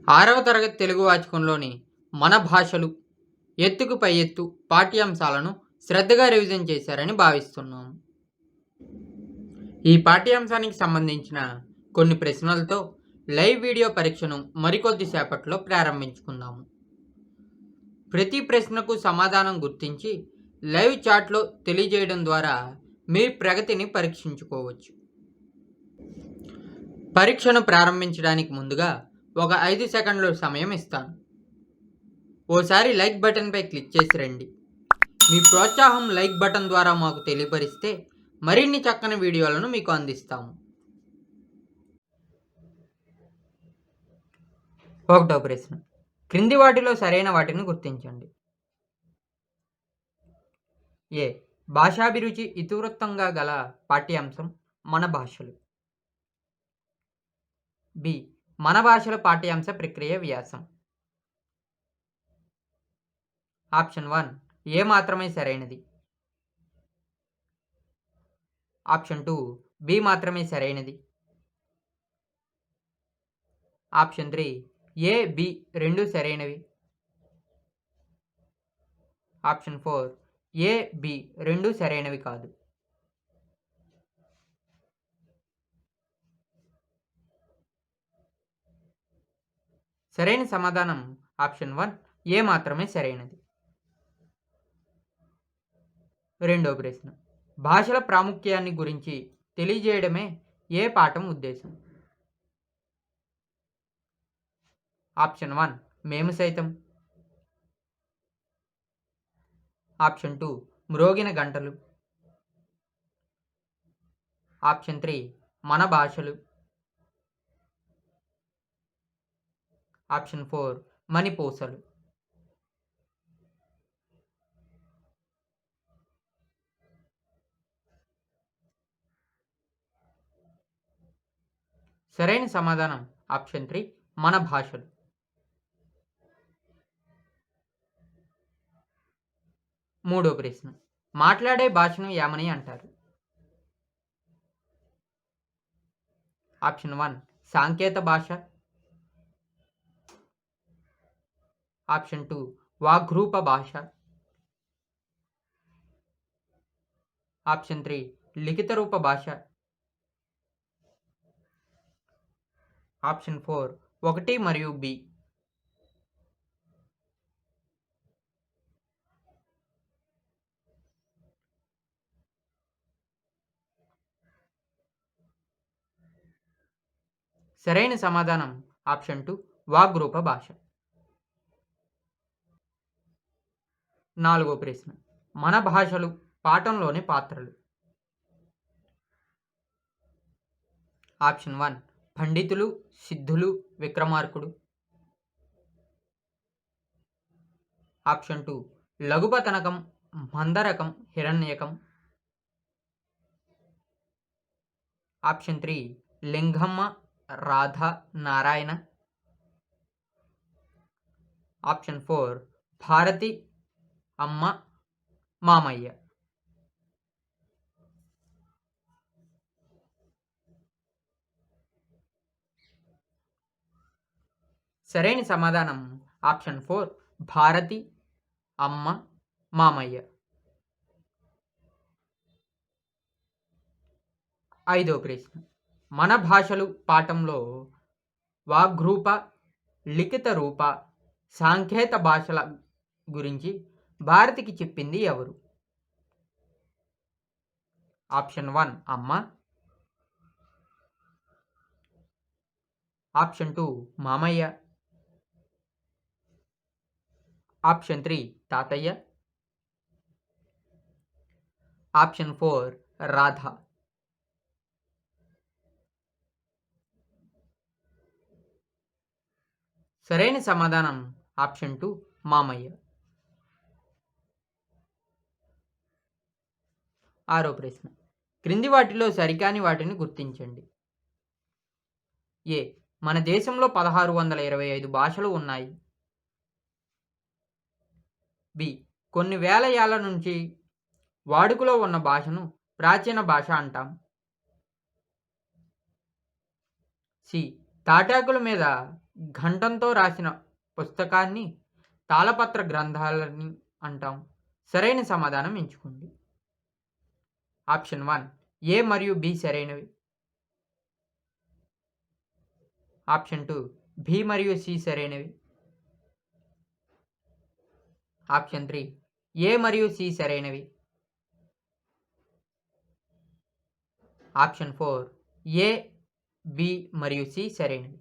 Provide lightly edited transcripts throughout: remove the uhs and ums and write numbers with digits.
6వ తరగతి తెలుగు వాచకంలోని మన భాషలు ఎత్తుకు పై ఎత్తు పాఠ్యాంశాలను శ్రద్ధగా రివిజన్ చేశారని భావిస్తున్నాము. ఈ పాఠ్యాంశానికి సంబంధించిన కొన్ని ప్రశ్నలతో లైవ్ వీడియో పరీక్షను మరికొద్ది సేపట్లో ప్రారంభించుకుందాము. ప్రతి ప్రశ్నకు సమాధానం గుర్తించి లైవ్ చాట్లో తెలియజేయడం ద్వారా మీ ప్రగతిని పరీక్షించుకోవచ్చు. పరీక్షను ప్రారంభించడానికి ముందుగా ఒక 5 సెకండ్ల సమయం ఇస్తాను. ఓసారి లైక్ బటన్పై క్లిక్ చేసి రండి. మీ ప్రోత్సాహం లైక్ బటన్ ద్వారా మాకు తెలియపరిస్తే మరిన్ని చక్కని వీడియోలను మీకు అందిస్తాము. 1వ ప్రశ్న, క్రింది వాటిలో సరైన వాటిని గుర్తించండి. ఏ. భాషాభిరుచి ఇతివృత్తంగా గల పాఠ్యాంశం మన భాషలు. బి. మన భాషల పాఠ్యాంశ ప్రక్రియ వ్యాసం. ఆప్షన్ 1 ఏ మాత్రమే సరైనది. ఆప్షన్ 2 బి మాత్రమే సరైనది. ఆప్షన్ 3 ఏ బి రెండు సరైనవి. ఆప్షన్ 4 ఏ బి రెండు సరైనవి కాదు. సరైన సమాధానం ఆప్షన్ 1 ఏ మాత్రమే సరైనది. 2వ ప్రశ్న, భాషల ప్రాముఖ్యాన్ని గురించి తెలియజేయడమే ఏ పాఠం ఉద్దేశం. ఆప్షన్ 1 మేము సైతం. ఆప్షన్ 2 మ్రోగిన గంటలు. ఆప్షన్ 3 మన భాషలు. ఆప్షన్ 4 మణిపూసలు. సరైన సమాధానం ఆప్షన్ 3 మన భాషలు. 3వ ప్రశ్న, మాట్లాడే భాషను ఏమని అంటారు. ఆప్షన్ 1 సాంకేత భాష. ఆప్షన్ 2 వాగ్రూప భాష. ఆప్షన్ 3 లిఖిత రూప భాష. ఆప్షన్ 4 1 మరియు బి. సరైన సమాధానం ఆప్షన్ 2 వాగ్రూప భాష. 4వ ప్రశ్న, మన భాషలు పాఠంలోని పాత్రలు. ఆప్షన్ 1 పండితులు, సిద్ధులు, విక్రమార్కుడు. ఆప్షన్ 2 లఘుపతనకం, మందరకం, హిరణ్యకం. ఆప్షన్ 3 లింగమ్మ, రాధ, నారాయణ. ఆప్షన్ 4 భారతి, అమ్మ, మామయ్య. సరైన సమాధానం ఆప్షన్ 4 భారతి, అమ్మ, మామయ్య. 5వ ప్రశ్న, మన భాషలు పాఠంలో వాగ్రూప, లిఖిత రూప, సాంకేత భాషల గురించి భారతికి చెప్పింది ఎవరు. ఆప్షన్ 1 అమ్మ. ఆప్షన్ 2 మామయ్య. ఆప్షన్ 3 తాతయ్య. ఆప్షన్ 4 రాధ. సరైన సమాధానం ఆప్షన్ 2 మామయ్య. 6వ ప్రశ్న, క్రింది వాటిలో సరికాని వాటిని గుర్తించండి. ఏ. మన దేశంలో 1625 భాషలు ఉన్నాయి. బి. కొన్ని వేల ఏళ్ల నుంచి వాడుకలో ఉన్న భాషను ప్రాచీన భాష అంటాం. సి. తాటాకుల మీద గంటంతో రాసిన పుస్తకాన్ని తాళపత్ర గ్రంథాలని అంటాం. సరైన సమాధానం ఎంచుకోండి. ఆప్షన్ 1 ఏ మరియు బి సరైనవి. ఆప్షన్ 2 బి మరియు సి సరైనవి. ఆప్షన్ 3 ఏ మరియు సి సరైనవి. ఆప్షన్ 4 ఏ, బి మరియు సి సరైనవి.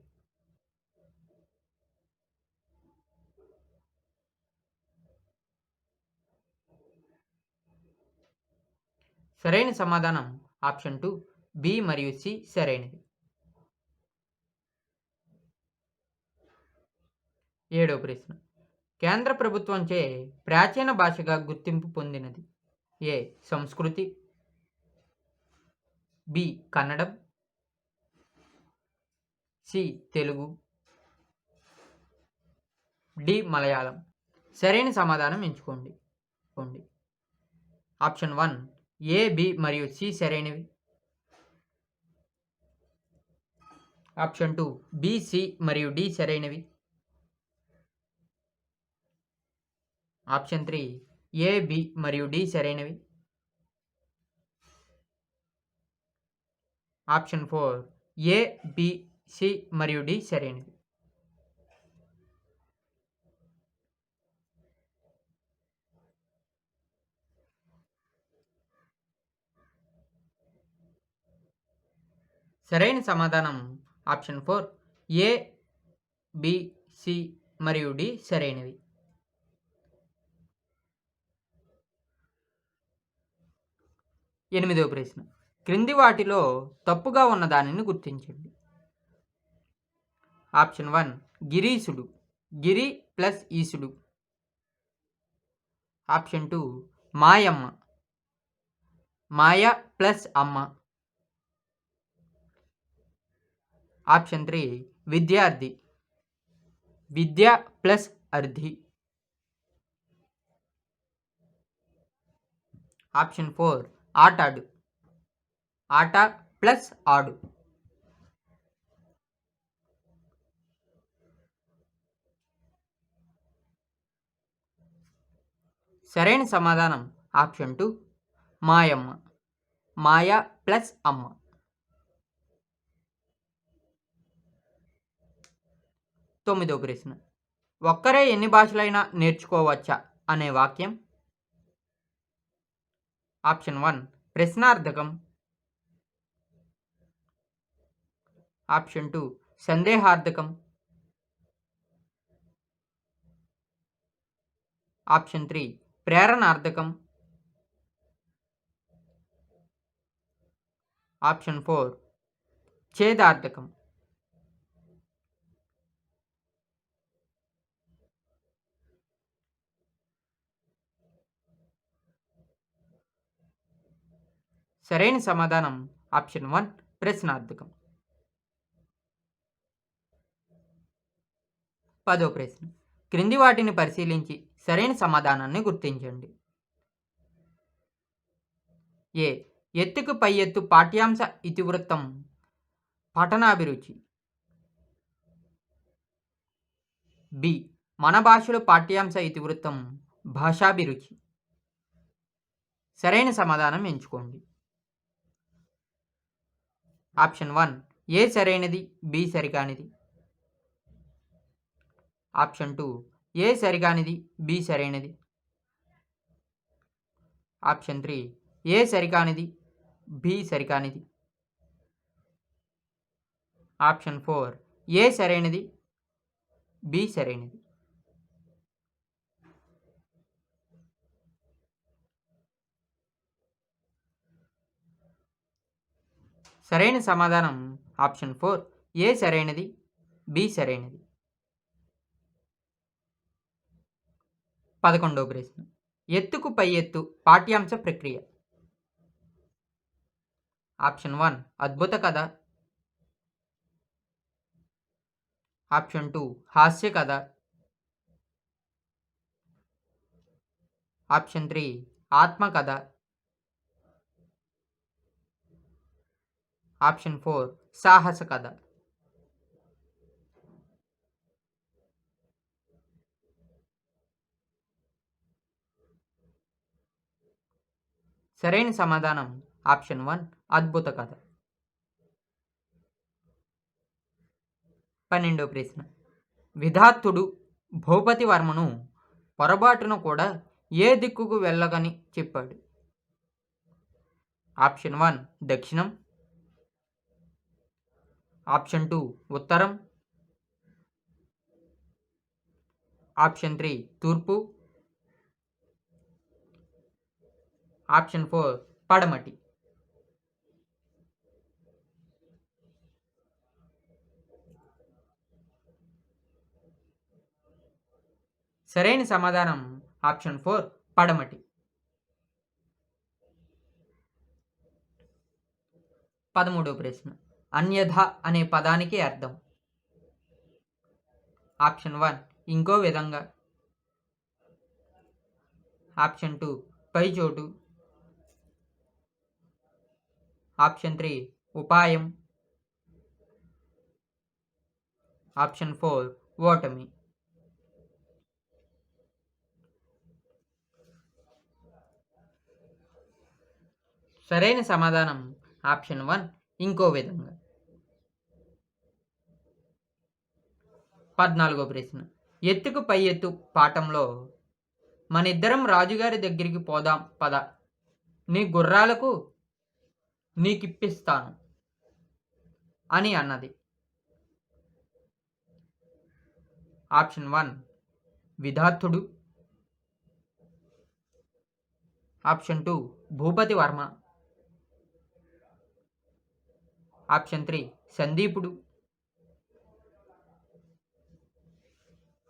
సరైన సమాధానం ఆప్షన్ 2 బి మరియు సి సరైనవి. 7వ ప్రశ్న. కేంద్ర ప్రభుత్వంచే ప్రాచీన భాషగా గుర్తింపు పొందినది. ఏ సంస్కృతి, బి కన్నడం, సి తెలుగు, డి మలయాళం. సరైన సమాధానం ఎంచుకోండి. ఆప్షన్ 1 ఏ, బి మరియు సి సరైనవి. ఆప్షన్ 2 బి, సి మరియు డి సరైనవి. ఆప్షన్ 3 ఏ, బి మరియు డి సరైనవి. ఆప్షన్ 4 ఏ, బి, సి మరియు డి సరైనవి. సరైన సమాధానం ఆప్షన్ 4 ఏ, బి, సి మరియు డి సరైనవి. 8వ ప్రశ్న. క్రింది వాటిలో తప్పుగా ఉన్న దానిని గుర్తించండి. ఆప్షన్ 1 గిరీశుడు, గిరి ప్లస్ ఈసుడు. ఆప్షన్ 2 మాయమ్మ, మాయ ప్లస్ అమ్మ. ఆప్షన్ 3 విద్యార్థి, విద్య ప్లస్ అర్థి. ఆప్షన్ 4 ఆటాడు, ఆట ప్లస్ ఆడు. సరైన సమాధానం ఆప్షన్ 2 మాయమ్మ, మాయ ప్లస్ అమ్మ. 9వ ప్రశ్న. ఒక్కరే ఎన్ని భాషలైనా నేర్చుకోవచ్చా అనే వాక్యం. ఆప్షన్ 1 ప్రశ్నార్థకం. ఆప్షన్ 2 సందేహార్థకం. ఆప్షన్ 3 ప్రేరణార్థకం. ఆప్షన్ 4 ఛేదార్థకం. సరైన సమాధానం ఆప్షన్ 1 ప్రశ్నార్థకం. 10వ ప్రశ్న. క్రింది వాటిని పరిశీలించి సరైన సమాధానాన్ని గుర్తించండి. ఏ ఎత్తుకు పై ఎత్తు పాఠ్యాంశ ఇతివృత్తం పఠనాభిరుచి. బి మన భాషలో పాఠ్యాంశ ఇతివృత్తం భాషాభిరుచి. సరైన సమాధానం ఎంచుకోండి. ఆప్షన్ 1 ఏ సరైనది, బి సరికానిది. ఆప్షన్ 2 ఏ సరికానిది, బి సరైనది. ఆప్షన్ 3 ఏ సరికానిది, బి సరికానిది. ఆప్షన్ 4 ఏ సరైనది, బి సరైనది. సరైన సమాధానం ఆప్షన్ 4 ఏ సరైనది, బి సరైనది. 11వ ప్రశ్న. ఎత్తుకు పై ఎత్తు పాఠ్యాంశ ప్రక్రియ. ఆప్షన్ 1 అద్భుత కథ. ఆప్షన్ 2 హాస్య కథ. ఆప్షన్ 3 ఆత్మకథ. ఆప్షన్ 4 సాహస కథ. సరైన సమాధానం ఆప్షన్ 1 అద్భుత కథ. 12వ ప్రశ్న. విధాత్తుడు భూపతి వర్మను పొరబాటున కూడా ఏ దిక్కుకు వెళ్ళగని చెప్పాడు? ఆప్షన్ 1 దక్షిణం, ఆప్షన్ 2 ఉత్తరం, ఆప్షన్ 3 తూర్పు, ఆప్షన్ 4 పడమటి. సరైన సమాధానం ఆప్షన్ 4 పడమటి. 13వ ప్రశ్న. అన్యథ అనే పదానికి అర్థం? ఆప్షన్ 1 ఇంకో విధంగా, ఆప్షన్ 2 పై చోటు, ఆప్షన్ 3 ఉపాయం, ఆప్షన్ 4 ఓటమి. సరైన సమాధానం ఆప్షన్ 1 ఇంకో విధంగా. 14వ ప్రశ్న. ఎత్తుకు పై ఎత్తు పాఠంలో మనిద్దరం రాజుగారి దగ్గరికి పోదాం పద, నీ గుర్రాలకు నీకిప్పిస్తాను అని అన్నది. ఆప్షన్ 1 విధాత్తుడు, ఆప్షన్ 2 భూపతి వర్మ, ఆప్షన్ 3 సందీపుడు,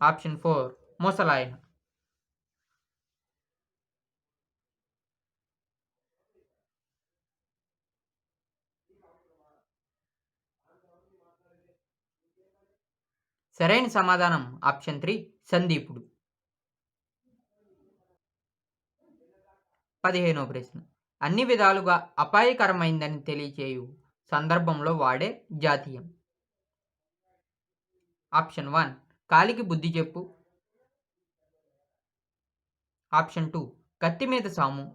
ఆప్షన్ 4 ముసలాయన. సరైన సమాధానం ఆప్షన్ 3 సందీపుడు. 15వ ప్రశ్న. అన్ని విధాలుగా అపాయకరమైందని తెలియచేయు సందర్భంలో వాడే జాతీయం? ఆప్షన్ 1 కాలికి బుద్ధి చెప్పు, ఆప్షన్ 2 కత్తి మీద సాము,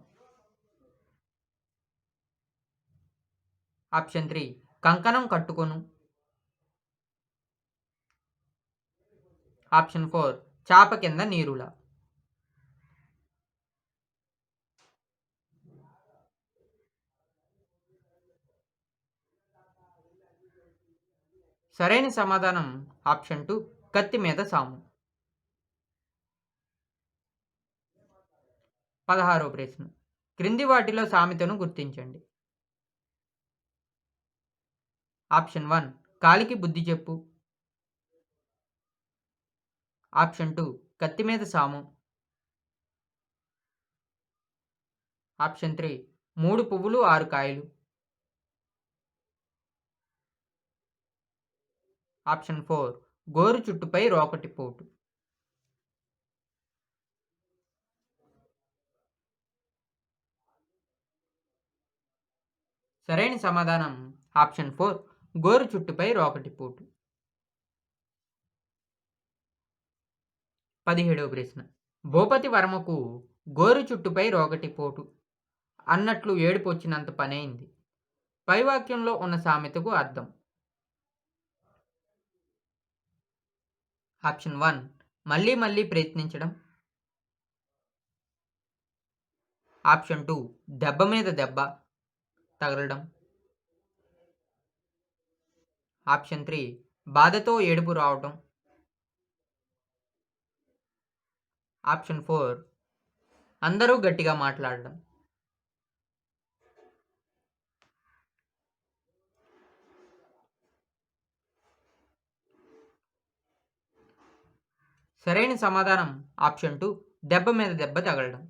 ఆప్షన్ 3 కంకణం కట్టుకొను, ఆప్షన్ 4 చాప కింద నీరులా. సరైన సమాధానం ఆప్షన్ 2 కత్తి మీద సాము. 16వ ప్రశ్న. క్రింది వాటిలో సామెతను గుర్తించండి. ఆప్షన్ 1 కాలికి బుద్ధి చెప్పు, ఆప్షన్ 2 కత్తి మీద సాము, ఆప్షన్ 3 3 పువ్వులు 6 కాయలు, ఆప్షన్ 4 గోరు చుట్టుపై రోకటి పోటు. సరైన సమాధానం ఆప్షన్ 4 గోరు చుట్టుపై రోకటి పోటు. 17వ ప్రశ్న. భూపతి వర్మకు గోరు చుట్టుపై రోకటి పోటు అన్నట్లు ఏడుపు వచ్చినంత పనైంది. పై వాక్యంలో ఉన్న సామెతకు అర్థం? ఆప్షన్ 1 మళ్ళీ మళ్ళీ ప్రయత్నించడం, ఆప్షన్ 2 దెబ్బ మీద దెబ్బ తగలడం, ఆప్షన్ 3 బాధతో ఏడుపు రావటం, ఆప్షన్ 4 అందరూ గట్టిగా మాట్లాడడం. సరైన సమాధానం ఆప్షన్ 2 దెబ్బ మీద దెబ్బ తగలడం.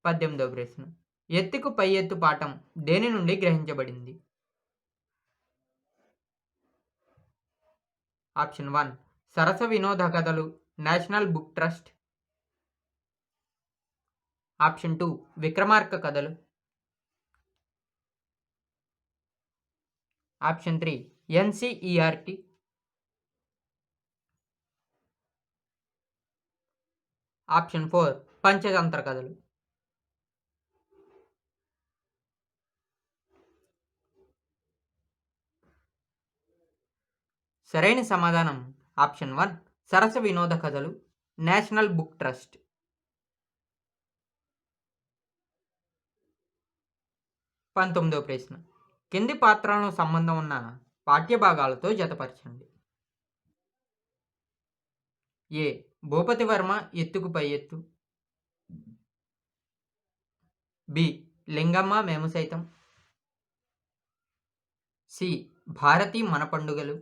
18వ ప్రశ్న. ఎత్తుకు పై ఎత్తు పాఠం దేని నుండి గ్రహించబడింది? ఆప్షన్ 1 సరస వినోద కథలు, national book trust, option 2 Vikramarka కథలు, ఆప్షన్ 3 NCERT, ఆప్షన్ 4 పంచతంత్ర కథలు. సరైన సమాధానం ఆప్షన్ 1 సరస వినోద కథలు, నేషనల్ బుక్ ట్రస్ట్. 19వ ప్రశ్న. కింది పాత్రలను సంబంధం ఉన్న పాఠ్యభాగాలతో జతపరచండి. ఏ. భూపతి వర్మ ఎత్తుకు పై ఎత్తు. బి. లింగమ్మ మేము సైతం. సి. భారతి మన పండుగలు.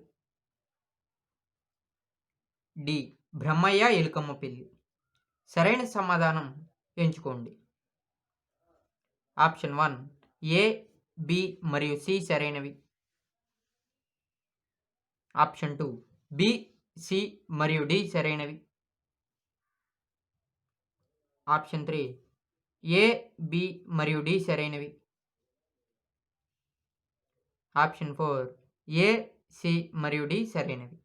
డి. బ్రహ్మయ్య ఎలుకమ్మ పెళ్లి. సరైన సమాధానం ఎంచుకోండి. ఆప్షన్ 1 ఏ, బి మరియు సి సరైనవి. ఆప్షన్ 2 బి, సి మరియు డి సరైనవి. ఆప్షన్ 3 ఏ, బి మరియు డి సరైనవి. ఆప్షన్ 4 ఏ, సి మరియు డి సరైనవి.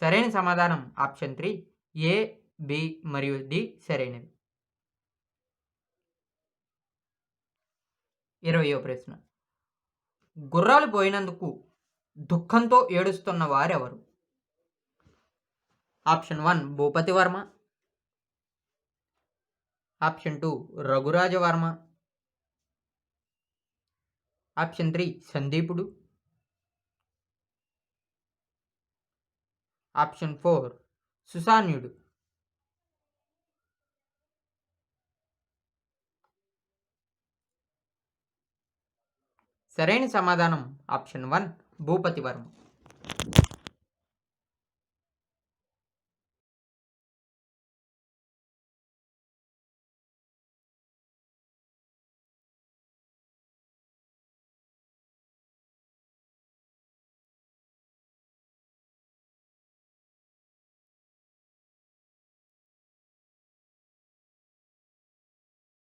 సరైన సమాధానం ఆప్షన్ 3 ఏ, బి మరియు డి సరైనవి. 20వ ప్రశ్న. గుర్రాలు పోయినందుకు దుఃఖంతో ఏడుస్తున్న వారెవరు? Option 1 Bhupati Varma. Option 2 Raghurajavarma. Option 3 సందీపుడు. ఆప్షన్ 4 సుసాన్యుడు. సరైన సమాధానం ఆప్షన్ 1 భూపతి వర్మ.